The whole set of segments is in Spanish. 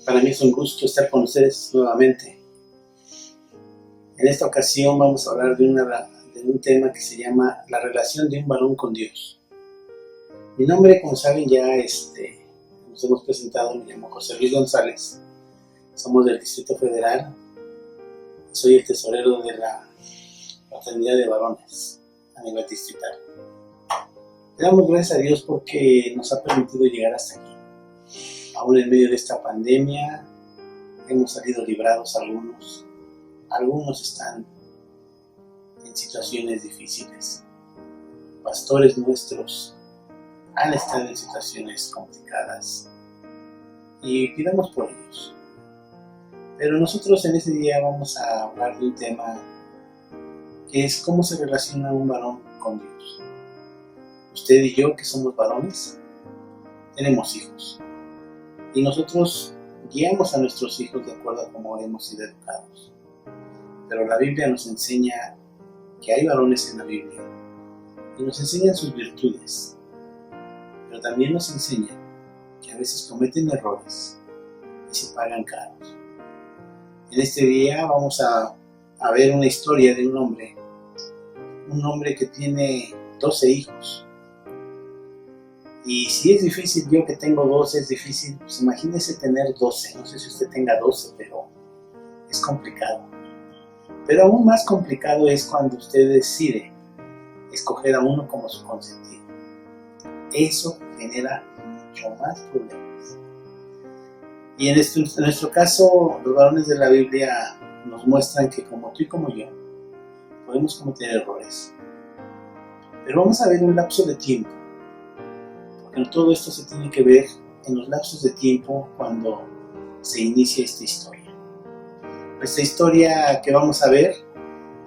Para mí es un gusto estar con ustedes nuevamente. En esta ocasión vamos a hablar de un tema que se llama la relación de un varón con Dios. Mi nombre, como saben, ya nos hemos presentado, me llamo José Luis González. Somos del Distrito Federal. Soy el tesorero de la fraternidad de varones a nivel distrital. Le damos gracias a Dios porque nos ha permitido llegar hasta aquí. Aún en medio de esta pandemia hemos salido librados algunos. Algunos están en situaciones difíciles. Pastores nuestros han estado en situaciones complicadas y pidamos por ellos. Pero nosotros en este día vamos a hablar de un tema que es cómo se relaciona un varón con Dios. Usted y yo, que somos varones, tenemos hijos. Y nosotros guiamos a nuestros hijos de acuerdo a cómo hemos sido educados. Pero la Biblia nos enseña que hay varones en la Biblia y nos enseñan sus virtudes. Pero también nos enseñan que a veces cometen errores y se pagan caros. En este día vamos a ver una historia de un hombre que tiene 12 hijos. Y si es difícil, yo que tengo 12 es difícil, pues imagínese tener 12. No sé si usted tenga 12, pero es complicado. Pero aún más complicado es cuando usted decide escoger a uno como su consentido. Eso genera mucho más problemas. Y en nuestro caso, los varones de la Biblia nos muestran que como tú y como yo, podemos cometer errores. Pero vamos a ver un lapso de tiempo. Porque todo esto se tiene que ver en los lapsos de tiempo cuando se inicia esta historia. Esta historia que vamos a ver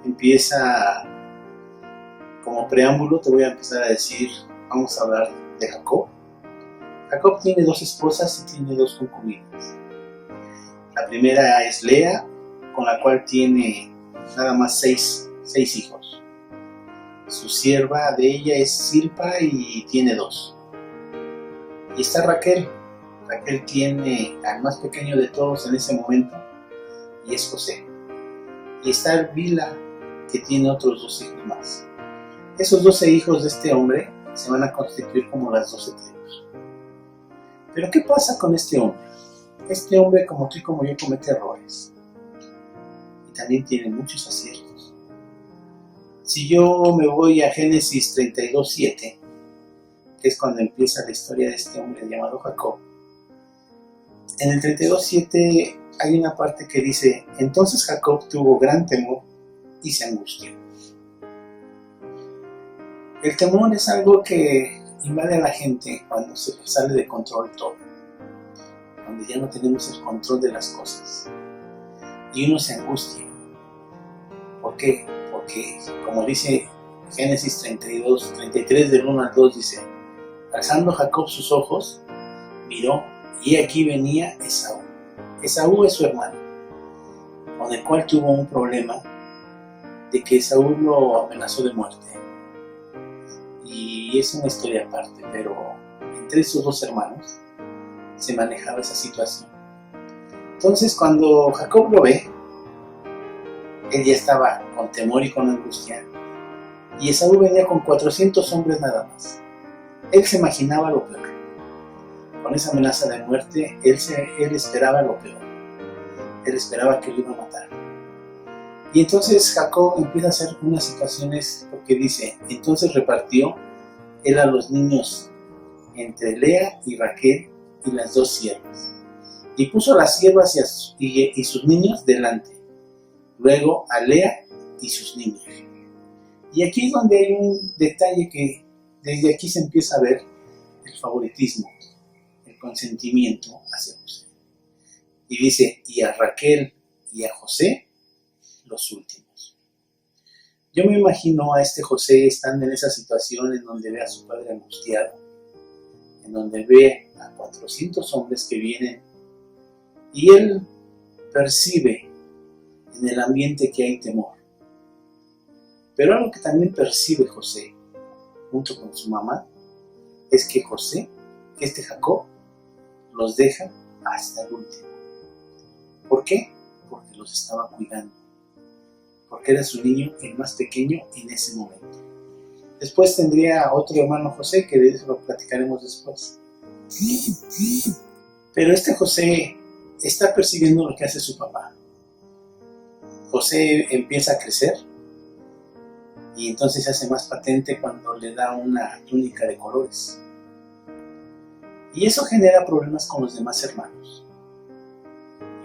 empieza como preámbulo. Te voy a empezar a decir, vamos a hablar de Jacob. Jacob tiene 2 esposas y tiene 2 concubinas. La primera es Lea, con la cual tiene nada más 6 hijos. Su sierva de ella es Zilpa y tiene 2. Y está Raquel. Raquel tiene al más pequeño de todos en ese momento, y es José. Y está Bilha, que tiene otros 2 hijos más. Esos 12 hijos de este hombre se van a constituir como las 12 tribus. Pero ¿qué pasa con este hombre? Este hombre, como tú y como yo, comete errores. Y también tiene muchos aciertos. Si yo me voy a Génesis 32:7, que es cuando empieza la historia de este hombre llamado Jacob, en el 32:7 hay una parte que dice: entonces Jacob tuvo gran temor y se angustió. El temor es algo que invade a la gente cuando se sale de control todo, cuando ya no tenemos el control de las cosas y uno se angustia. ¿Por qué? Porque, como dice Génesis 33 del 1 al 2, dice: alzando Jacob sus ojos, miró, y aquí venía Esaú. Esaú es su hermano, con el cual tuvo un problema de que Esaú lo amenazó de muerte. Y es una historia aparte, pero entre esos 2 hermanos se manejaba esa situación. Entonces, cuando Jacob lo ve, él ya estaba con temor y con angustia, y Esaú venía con 400 hombres nada más. Él se imaginaba lo peor. Con esa amenaza de muerte, él esperaba lo peor. Él esperaba que lo iba a matar. Y entonces Jacob empieza a hacer unas situaciones, porque dice: entonces repartió él a los niños entre Lea y Raquel y las 2 siervas. Y puso a las siervas y sus niños delante. Luego a Lea y sus niños. Y aquí es donde hay un detalle que desde aquí se empieza a ver el favoritismo, el consentimiento hacia José. Y dice: y a Raquel y a José, los últimos. Yo me imagino a este José estando en esa situación en donde ve a su padre angustiado, en donde ve a 400 hombres que vienen, y él percibe en el ambiente que hay temor. Pero algo que también percibe José, junto con su mamá, es que Jacob, los deja hasta el último. ¿Por qué? Porque los estaba cuidando, porque era su niño el más pequeño en ese momento. Después tendría otro hermano José, que de eso lo platicaremos después. Pero este José está percibiendo lo que hace su papá. José empieza a crecer y entonces se hace más patente cuando le da una túnica de colores. Y eso genera problemas con los demás hermanos.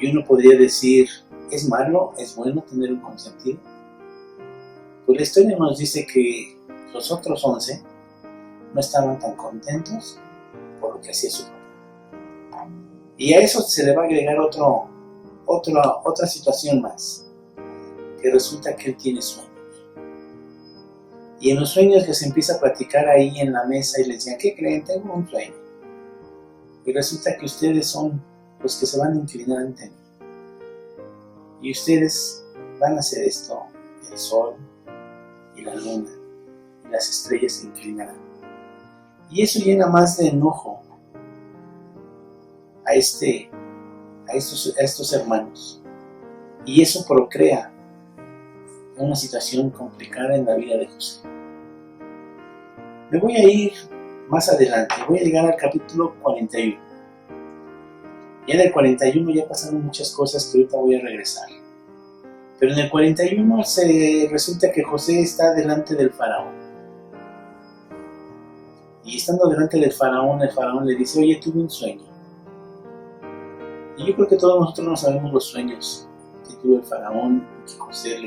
Y uno podría decir, ¿es malo, es bueno tener un consentido? Pues la historia nos dice que los otros 11 no estaban tan contentos por lo que hacía su papá. Y a eso se le va a agregar otra situación más, que resulta que él tiene sueños. Y en los sueños les empieza a platicar ahí en la mesa y les decían, ¿qué creen? Tengo un sueño. Y resulta que ustedes son los que se van a inclinar ante mí. Y ustedes van a hacer esto, el sol y la luna y las estrellas se inclinarán. Y eso llena más de enojo a estos hermanos. Y eso procrea una situación complicada en la vida de José. Me voy a ir más adelante, voy a llegar al capítulo 41. Y en el 41 ya pasaron muchas cosas que ahorita voy a regresar. Pero en el 41 resulta que José está delante del faraón. Y estando delante del faraón, el faraón le dice, oye, tuve un sueño. Y yo creo que todos nosotros no sabemos los sueños que tuvo el faraón, que José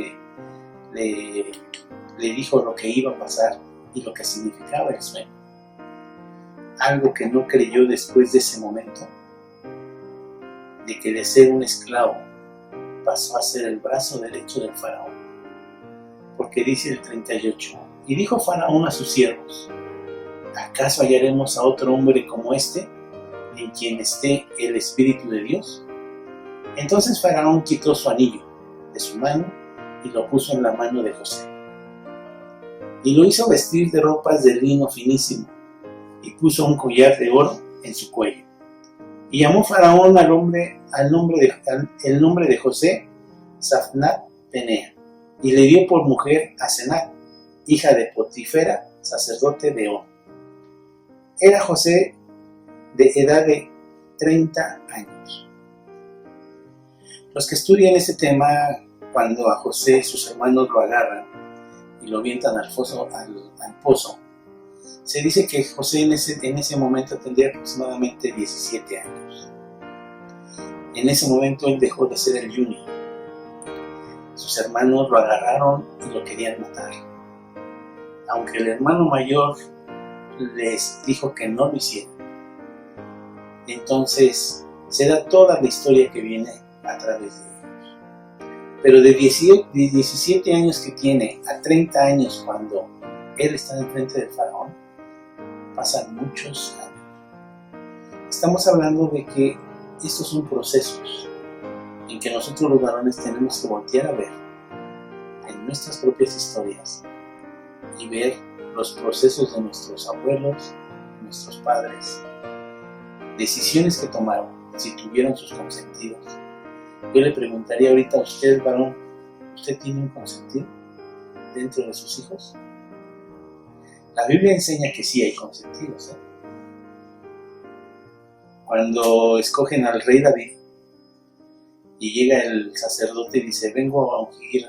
le dijo lo que iba a pasar y lo que significaba el sueño. Algo que no creyó después de ese momento, de que de ser un esclavo pasó a ser el brazo derecho del faraón. Porque dice el 38, y dijo Faraón a sus siervos, ¿acaso hallaremos a otro hombre como este, en quien esté el Espíritu de Dios? Entonces Faraón quitó su anillo de su mano y lo puso en la mano de José. Y lo hizo vestir de ropas de lino finísimo, y puso un collar de oro en su cuello. Y llamó Faraón el nombre de José, Safnat Penea, y le dio por mujer a Senat, hija de Potifera, sacerdote de On. Era José de edad de 30 años. Los que estudian este tema, cuando a José sus hermanos lo agarran y lo avientan al pozo, se dice que José en ese momento tendría aproximadamente 17 años. En ese momento él dejó de ser el junior. Sus hermanos lo agarraron y lo querían matar. Aunque el hermano mayor les dijo que no lo hicieran. Entonces se da toda la historia que viene a través de ellos. Pero de 17 años que tiene a 30 años cuando él está enfrente del faraón, pasan muchos años. Estamos hablando de que estos son procesos en que nosotros los varones tenemos que voltear a ver en nuestras propias historias y ver los procesos de nuestros abuelos, nuestros padres, decisiones que tomaron, si tuvieron sus consentidos. Yo le preguntaría ahorita a usted, varón, ¿usted tiene un consentido dentro de sus hijos? La Biblia enseña que sí hay consentidos. Cuando escogen al rey David y llega el sacerdote y dice, vengo a ungir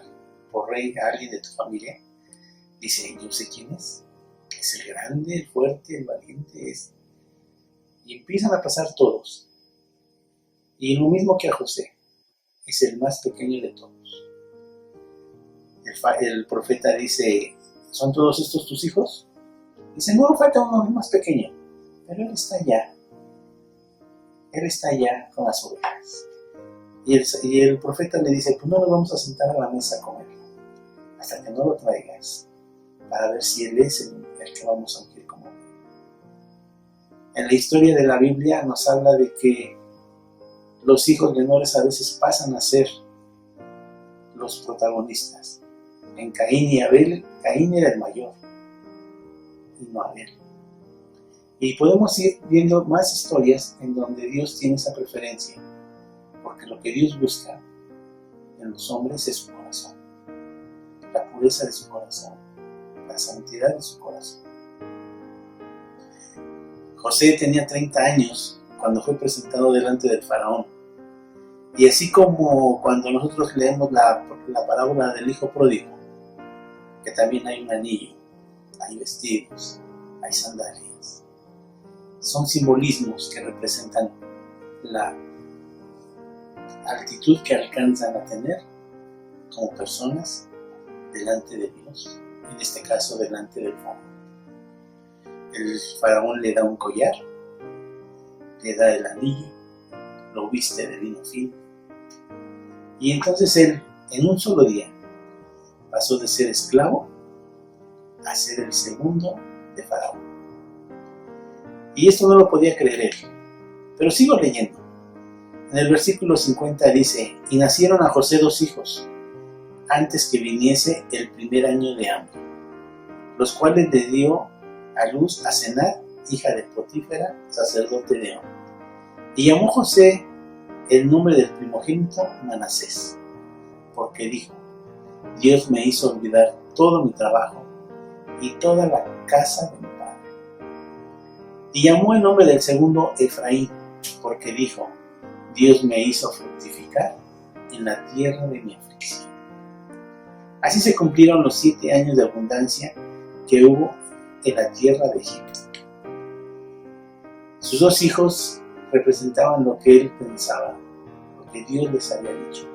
por rey a alguien de tu familia, dice, yo sé quién es el grande, el fuerte, el valiente es. Y empiezan a pasar todos. Y lo mismo que a José, es el más pequeño de todos. El profeta dice, ¿son todos estos tus hijos? Dice, no, falta uno más pequeño, pero él está allá. Él está allá con las ovejas. Y el profeta le dice, pues no nos vamos a sentar a la mesa a comer, hasta que no lo traigas, para ver si él es el que vamos a ungir como rey. En la historia de la Biblia nos habla de que los hijos menores a veces pasan a ser los protagonistas. En Caín y Abel, Caín era el mayor, y no Abel. Y podemos ir viendo más historias en donde Dios tiene esa preferencia, porque lo que Dios busca en los hombres es su corazón, la pureza de su corazón, la santidad de su corazón. José tenía 30 años cuando fue presentado delante del faraón. Y así como cuando nosotros leemos la parábola del hijo pródigo, que también hay un anillo, hay vestidos, hay sandalias, son simbolismos que representan la actitud que alcanzan a tener como personas delante de Dios, en este caso delante del faraón. El faraón le da un collar, le da el anillo, lo viste de lino fino, y entonces él, en un solo día, pasó de ser esclavo a ser el segundo de faraón. Y esto no lo podía creer él, pero sigo leyendo. En el versículo 50 dice: y nacieron a José 2 hijos, antes que viniese el primer año de hambre, los cuales le dio a luz a Senat, hija de Potífera, sacerdote de On. Y llamó José el nombre del primogénito Manasés, porque dijo: Dios me hizo olvidar todo mi trabajo y toda la casa de mi padre. Y llamó el nombre del segundo Efraín, porque dijo: Dios me hizo fructificar en la tierra de mi aflicción. Así se cumplieron los 7 años de abundancia que hubo en la tierra de Egipto. Sus 2 hijos representaban lo que él pensaba, lo que Dios les había dicho,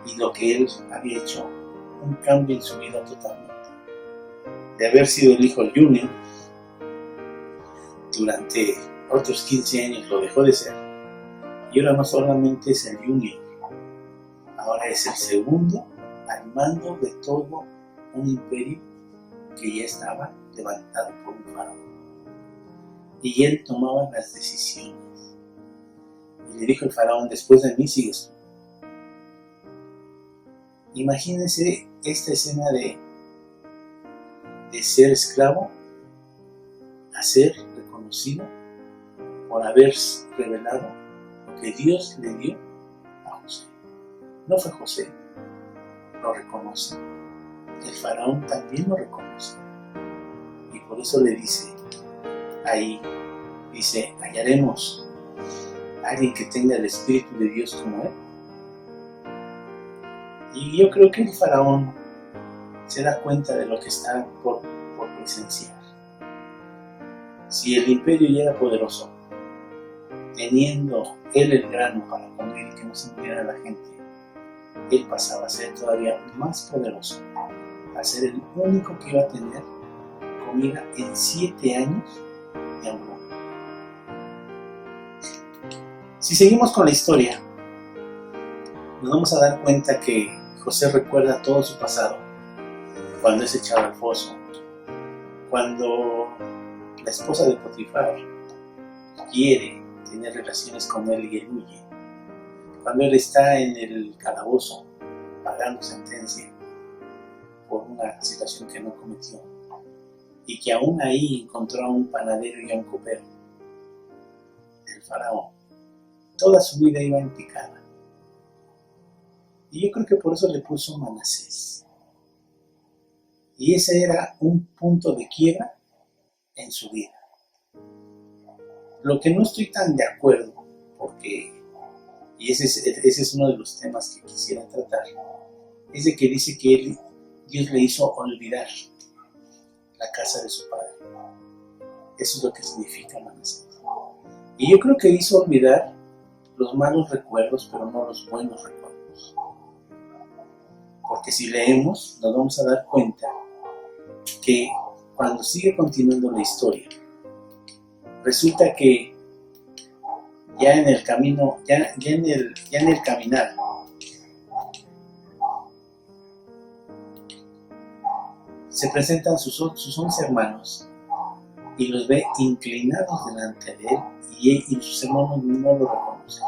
y lo que él había hecho, un cambio en su vida totalmente. De haber sido el hijo junior, durante otros 15 años lo dejó de ser, y ahora no solamente es el junior, ahora es el segundo al mando de todo un imperio que ya estaba levantado por un faraón. Y él tomaba las decisiones. Y le dijo el faraón: después de mí sigues tú. Imagínense esta escena de ser esclavo a ser reconocido por haber revelado lo que Dios le dio a José. No fue José, lo reconoce. El faraón también lo reconoce. Y por eso le dice, ahí, dice: hallaremos a alguien que tenga el Espíritu de Dios como él. Y yo creo que el faraón se da cuenta de lo que está por presenciar. Si el imperio ya era poderoso, teniendo él el grano para comer y que no se muriera la gente, él pasaba a ser todavía más poderoso, a ser el único que iba a tener comida en 7 años de hambruna. Si seguimos con la historia, nos vamos a dar cuenta que José recuerda todo su pasado, cuando es echado al foso, cuando la esposa de Potifar quiere tener relaciones con él y él huye, cuando él está en el calabozo pagando sentencia por una situación que no cometió, y que aún ahí encontró a un panadero y a un copero del faraón. Toda su vida iba en picada. Y yo creo que por eso le puso Manasés. Y ese era un punto de quiebra en su vida. Lo que no estoy tan de acuerdo, y ese es uno de los temas que quisiera tratar, es de que dice que Dios le hizo olvidar la casa de su padre. Eso es lo que significa Manasés. Y yo creo que hizo olvidar los malos recuerdos, pero no los buenos recuerdos. Porque si leemos, nos vamos a dar cuenta que cuando sigue continuando la historia, resulta que ya en el camino, ya en el caminar, se presentan sus 11 hermanos y los ve inclinados delante de él, y sus hermanos no lo reconocen.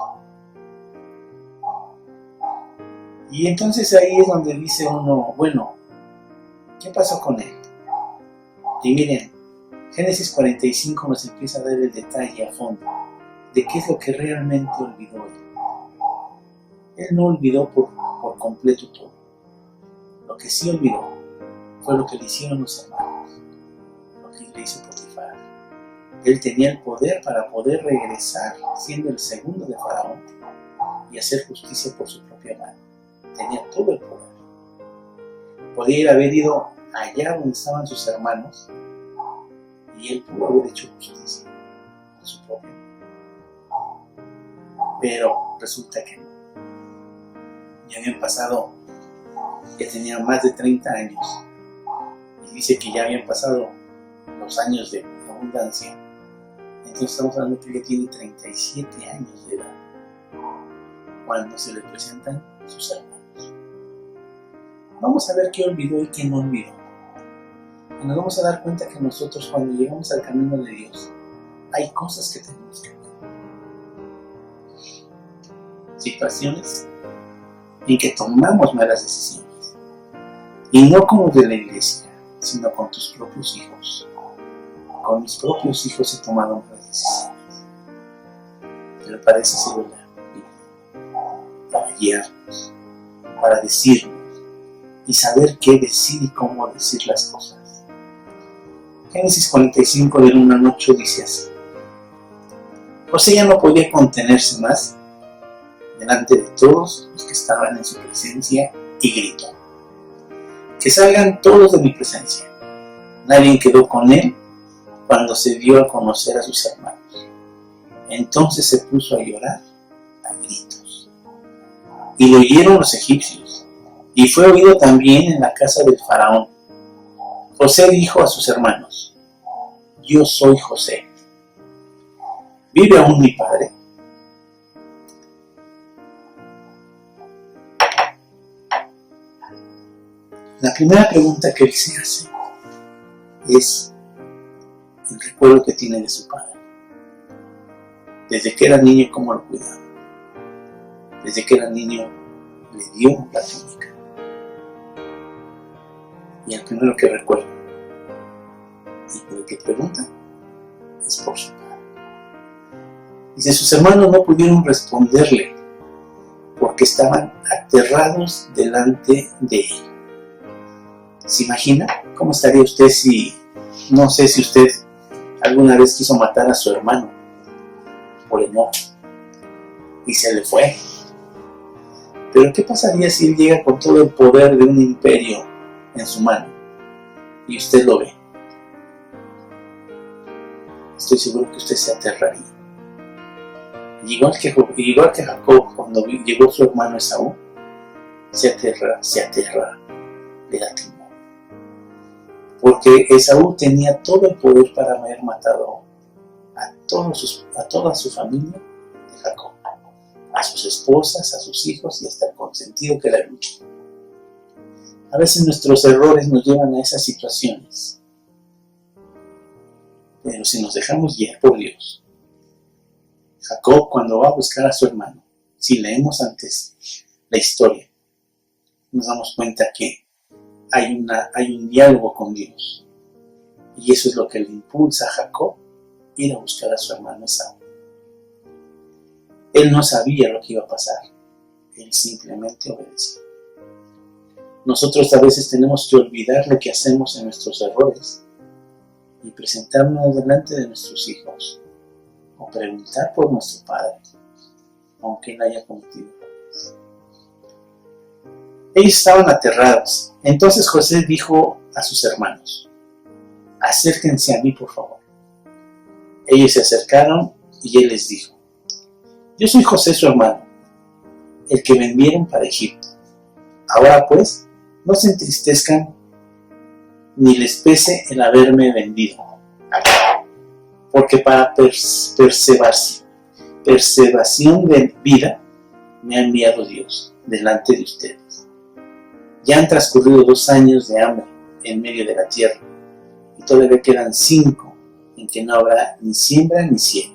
Y entonces ahí es donde dice uno, bueno, ¿qué pasó con él? Y miren, Génesis 45 nos empieza a dar el detalle a fondo de qué es lo que realmente olvidó él. Él no olvidó por completo todo. Lo que sí olvidó fue lo que le hicieron los hermanos, lo que le hizo Potifar. Él tenía el poder para poder regresar siendo el segundo de Faraón y hacer justicia por su propia mano. Tenía todo el poder. Podía haber ido allá donde estaban sus hermanos y él pudo haber hecho justicia por su propia mano. Pero resulta que no. Ya habían pasado, ya tenía más de 30 años y dice que ya habían pasado los años de abundancia. Entonces estamos hablando que ella tiene 37 años de edad cuando se le presentan sus hermanos. Vamos a ver qué olvidó y qué no olvidó. Y nos vamos a dar cuenta que nosotros cuando llegamos al camino de Dios hay cosas que tenemos que ver. Situaciones en que tomamos malas decisiones. Y no como de la iglesia, sino con tus propios hijos. Con mis propios hijos he tomado malas decisiones. Pero para eso sirve la Biblia. Para guiarnos, para decirnos y saber qué decir y cómo decir las cosas. Génesis 45 del 1 al 8 dice así: José ya no podía contenerse más delante de todos los que estaban en su presencia y gritó: que salgan todos de mi presencia. Nadie quedó con él cuando se dio a conocer a sus hermanos. Entonces se puso a llorar a gritos. Y lo oyeron los egipcios, y fue oído también en la casa del faraón. José dijo a sus hermanos: yo soy José. ¿Vive aún mi padre? La primera pregunta que él se hace es el recuerdo que tiene de su padre. Desde que era niño, cómo lo cuidaba. Desde que era niño, le dio la túnica. Y el primero que recuerda y por el que pregunta es por su padre. Dice, sus hermanos no pudieron responderle porque estaban aterrados delante de él. ¿Se imagina cómo estaría usted si, no sé si usted alguna vez quiso matar a su hermano por enojo y se le fue? Pero ¿qué pasaría si él llega con todo el poder de un imperio en su mano y usted lo ve? Estoy seguro que usted se aterraría. Igual que Jacob, cuando llegó su hermano Esaú, se aterra, le da temor. Porque Esaú tenía todo el poder para haber matado a toda su familia de Jacob, a sus esposas, a sus hijos y hasta el consentido que era el último. A veces nuestros errores nos llevan a esas situaciones, pero si nos dejamos guiar por Dios, Jacob, cuando va a buscar a su hermano, si leemos antes la historia, nos damos cuenta que hay un diálogo con Dios. Y eso es lo que le impulsa a Jacob ir a buscar a su hermano Esaú. Él no sabía lo que iba a pasar. Él simplemente obedeció. Nosotros a veces tenemos que olvidar lo que hacemos en nuestros errores y presentarnos delante de nuestros hijos o preguntar por nuestro padre, aunque él haya cometido errores. Ellos estaban aterrados. Entonces José dijo a sus hermanos: acérquense a mí, por favor. Ellos se acercaron y él les dijo: yo soy José, su hermano, el que vendieron para Egipto. Ahora pues, no se entristezcan ni les pese el haberme vendido, porque para preservación de vida me ha enviado Dios delante de ustedes. Ya han transcurrido 2 años de hambre en medio de la tierra, y todavía quedan 5 en que no habrá ni siembra ni siega.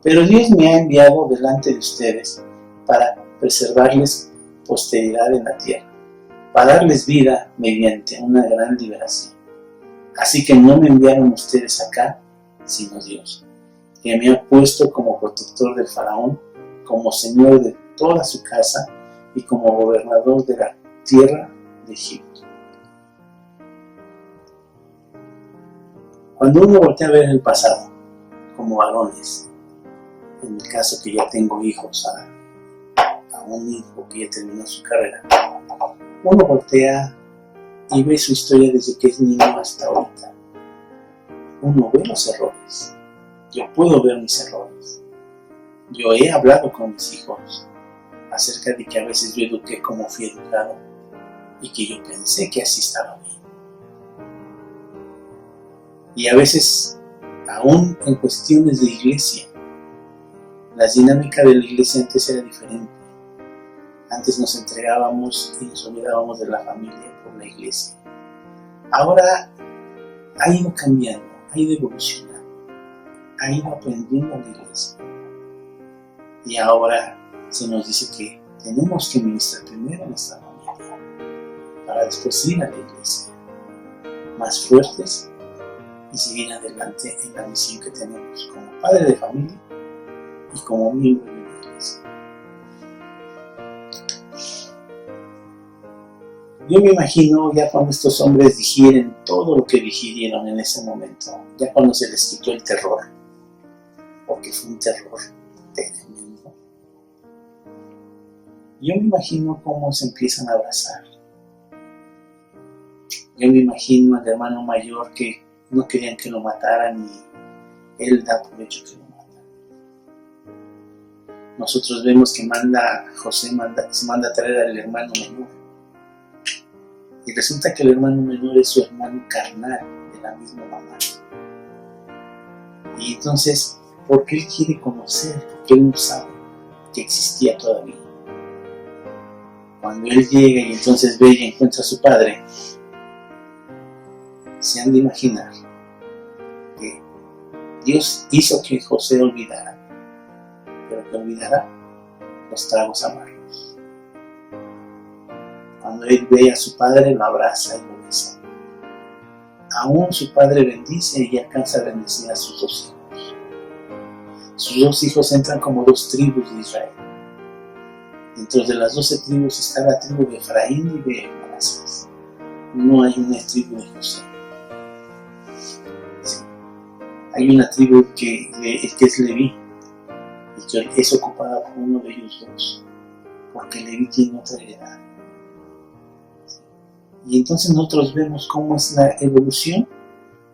Pero Dios me ha enviado delante de ustedes para preservarles posteridad en la tierra, para darles vida mediante una gran liberación. Así que no me enviaron ustedes acá, sino Dios, que me ha puesto como protector del faraón, como señor de toda su casa y como gobernador de la tierra de Egipto. Cuando uno voltea a ver el pasado, como varones, en el caso que ya tengo hijos, a un hijo que ya terminó su carrera, uno voltea y ve su historia desde que es niño hasta ahorita. Uno ve los errores. Yo puedo ver mis errores. Yo he hablado con mis hijos acerca de que a veces yo eduqué como fui educado y que yo pensé que así estaba bien. Y a veces, aún en cuestiones de iglesia, la dinámica de la iglesia antes era diferente. Antes nos entregábamos y nos olvidábamos de la familia por la iglesia. Ahora ha ido cambiando, ha ido evolucionando, ha ido aprendiendo la iglesia. Y ahora se nos dice que tenemos que ministrar primero a nuestra familia para después ir a la iglesia, más fuertes y seguir adelante en la misión que tenemos como padre de familia y como miembro de la iglesia. Yo me imagino ya cuando estos hombres digieren todo lo que digirieron en ese momento, ya cuando se les quitó el terror, porque fue un terror tremendo. Yo me imagino cómo se empiezan a abrazar. Yo me imagino al hermano mayor que no querían que lo mataran y él da por hecho que lo matan. Nosotros vemos que José se manda a traer al hermano menor. Y resulta que el hermano menor es su hermano carnal de la misma mamá. Y entonces, porque él quiere conocer, porque él no sabe que existía todavía. Cuando él llega y entonces ve y encuentra a su padre, se han de imaginar que Dios hizo que José olvidara, pero que olvidara los tragos amargos. Cuando él ve a su padre, lo abraza y lo besa. Aún su padre bendice y alcanza a bendecir a sus 2 hijos. Sus 2 hijos entran como 2 tribus de Israel. Dentro de las 12 tribus está la tribu de Efraín y de Manasés. No hay una tribu de José. Sí. Hay una tribu que es Leví y que es ocupada por uno de ellos 2, porque Leví tiene otra heredad. Y entonces nosotros vemos cómo es la evolución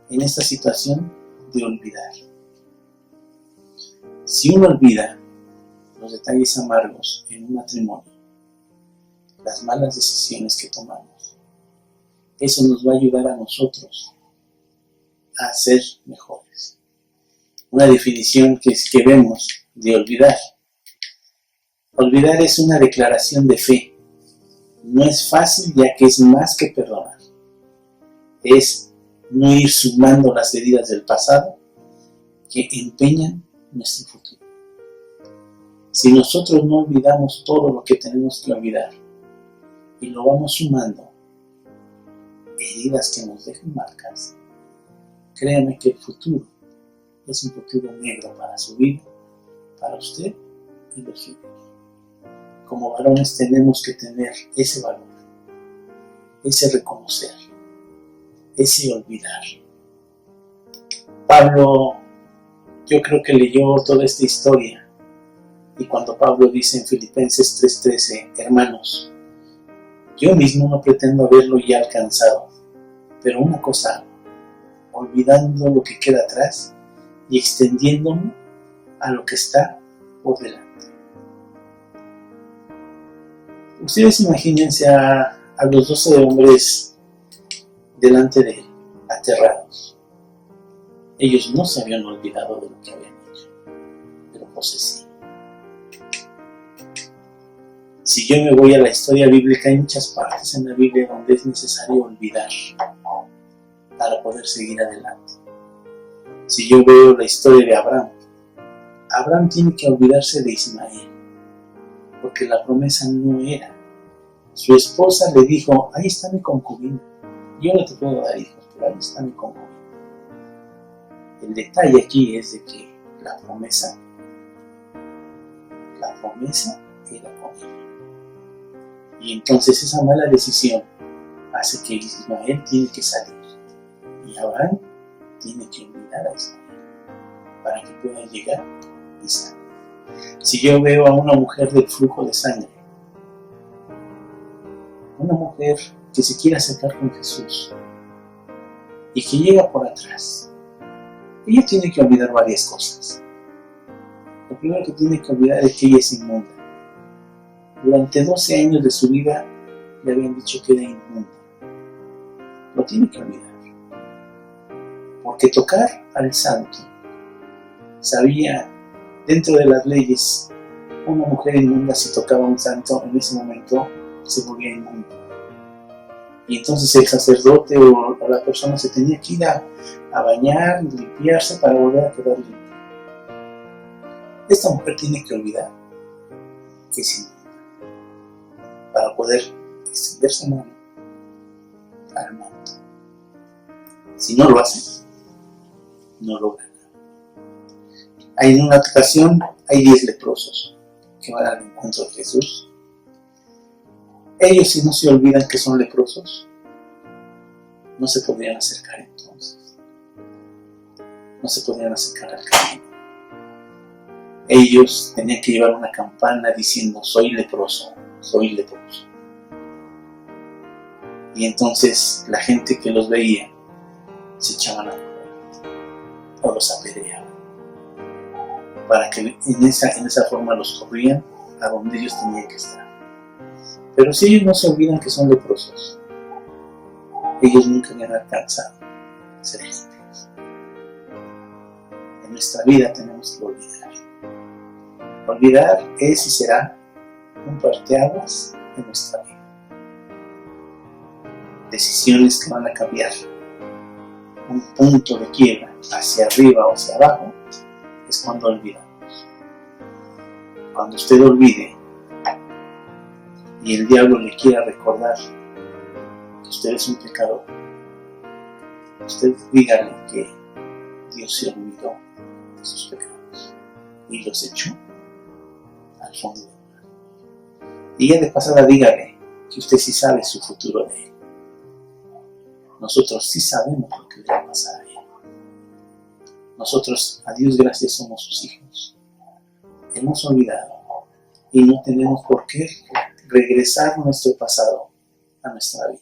en esta situación de olvidar. Si uno olvida los detalles amargos en un matrimonio, las malas decisiones que tomamos, eso nos va a ayudar a nosotros a ser mejores. Una definición que vemos de olvidar. Olvidar es una declaración de fe. No es fácil ya que es más que perdonar. Es no ir sumando las heridas del pasado que empeñan nuestro futuro. Si nosotros no olvidamos todo lo que tenemos que olvidar y lo vamos sumando, heridas que nos dejan marcas, créanme que el futuro es un futuro negro para su vida, para usted y los suyos. Como varones tenemos que tener ese valor, ese reconocer, ese olvidar. Pablo, yo creo que leyó toda esta historia y cuando Pablo dice en Filipenses 3:13, hermanos, yo mismo no pretendo haberlo ya alcanzado, pero una cosa hago, olvidando lo que queda atrás y extendiéndome a lo que está por delante. Ustedes imagínense a los 12 hombres delante de él, aterrados. Ellos no se habían olvidado de lo que habían hecho, pero José sí. Si yo me voy a la historia bíblica, hay muchas partes en la Biblia donde es necesario olvidar para poder seguir adelante. Si yo veo la historia de Abraham tiene que olvidarse de Ismael, porque la promesa no era. Su esposa le dijo, ahí está mi concubina, yo no te puedo dar hijos, pero ahí está mi concubina. El detalle aquí es de que la promesa era con ella. Y entonces esa mala decisión hace que Ismael tiene que salir. Y Abraham tiene que olvidar a Ismael para que pueda llegar Isaac. Si yo veo a una mujer del flujo de sangre, una mujer que se quiere acercar con Jesús y que llega por atrás, ella tiene que olvidar varias cosas. Lo primero que tiene que olvidar es que ella es inmunda. Durante 12 años de su vida le habían dicho que era inmunda. Lo tiene que olvidar. Porque tocar al santo, sabía, dentro de las leyes, una mujer inmunda si tocaba a un santo, en ese momento se volvía inmunda. Y entonces el sacerdote o la persona se tenía que ir a bañar y limpiarse para volver a quedar limpia. Esta mujer tiene que olvidar que es inmunda para poder extender su mano al manto. Si no lo hace, no logra nada. En una ocasión hay 10 leprosos que van al encuentro de Jesús. Ellos, si no se olvidan que son leprosos, no se podrían acercar entonces. No se podrían acercar al camino. Ellos tenían que llevar una campana diciendo: soy leproso, soy leproso. Y entonces la gente que los veía se echaban a correr o los apedreaban, para que en esa forma los corrían a donde ellos tenían que estar. Pero si ellos no se olvidan que son leprosos, ellos nunca habían alcanzado a ser limpios. En nuestra vida tenemos que olvidar. Olvidar es y será un parteaguas en nuestra vida. Decisiones que van a cambiar un punto de quiebra hacia arriba o hacia abajo es cuando olvidamos. Cuando usted olvide y el diablo le quiera recordar que usted es un pecador, usted dígale que Dios se olvidó de sus pecados y los echó al fondo del mar. Y ya de pasada dígale que usted sí sabe su futuro de él. Nosotros sí sabemos lo que le va a pasar a él. Nosotros, a Dios gracias, somos sus hijos. Hemos olvidado y no tenemos por qué regresar nuestro pasado a nuestra vida.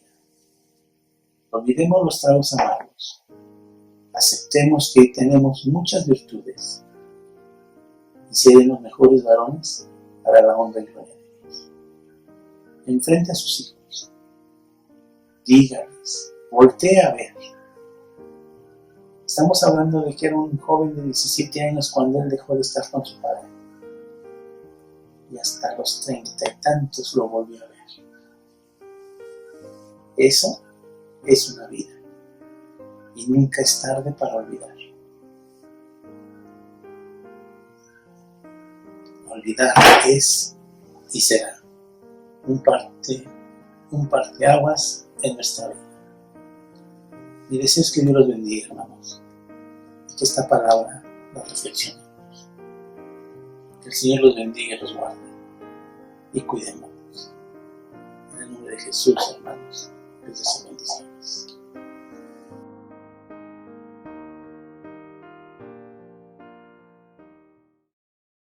Olvidemos los tragos amargos. Aceptemos que tenemos muchas virtudes y seremos mejores varones para la honra y gloria de Dios. Enfrente a sus hijos. Dígales. Voltea a ver. Estamos hablando de que era un joven de 17 años cuando él dejó de estar con su padre. Y hasta los 30 y tantos lo volvió a ver. Eso es una vida. Y nunca es tarde para olvidar. Olvidar es y será un parteaguas en nuestra vida. Mi deseo es que Dios los bendiga, hermanos, y que esta palabra la reflexionemos. Que el Señor los bendiga y los guarde, y cuidémonos. En el nombre de Jesús, hermanos, les deseo bendiciones.